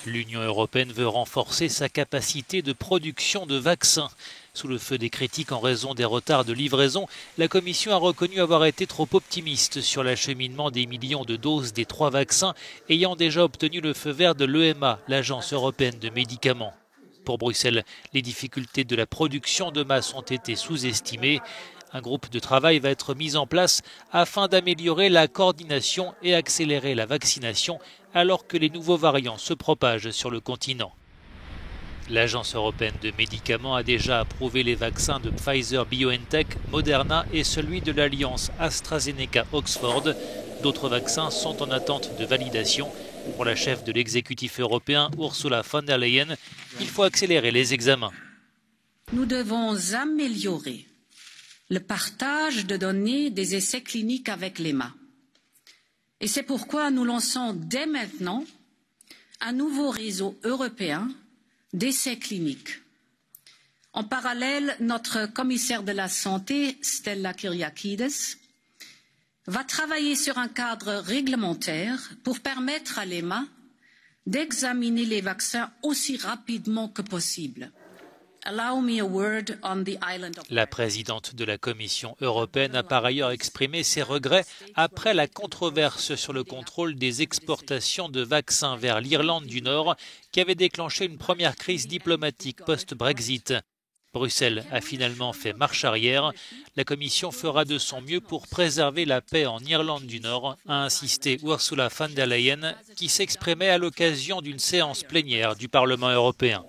L'Union européenne veut renforcer sa capacité de production de vaccins. Sous le feu des critiques en raison des retards de livraison, la Commission a reconnu avoir été trop optimiste sur l'acheminement des millions de doses des 3 vaccins ayant déjà obtenu le feu vert de l'EMA, l'Agence européenne de médicaments. Pour Bruxelles, les difficultés de la production de masse ont été sous-estimées. Un groupe de travail va être mis en place afin d'améliorer la coordination et accélérer la vaccination alors que les nouveaux variants se propagent sur le continent. L'Agence européenne de médicaments a déjà approuvé les vaccins de Pfizer-BioNTech, Moderna et celui de l'alliance AstraZeneca-Oxford. D'autres vaccins sont en attente de validation. Pour la chef de l'exécutif européen, Ursula von der Leyen, il faut accélérer les examens. Nous devons améliorer le partage de données des essais cliniques avec l'EMA. Et c'est pourquoi nous lançons dès maintenant un nouveau réseau européen d'essais cliniques. En parallèle, notre commissaire de la Santé, Stella Kyriakides, va travailler sur un cadre réglementaire pour permettre à l'EMA d'examiner les vaccins aussi rapidement que possible. La présidente de la Commission européenne a par ailleurs exprimé ses regrets après la controverse sur le contrôle des exportations de vaccins vers l'Irlande du Nord qui avait déclenché une première crise diplomatique post-Brexit. Bruxelles a finalement fait marche arrière. La Commission fera de son mieux pour préserver la paix en Irlande du Nord, a insisté Ursula von der Leyen, qui s'exprimait à l'occasion d'une séance plénière du Parlement européen.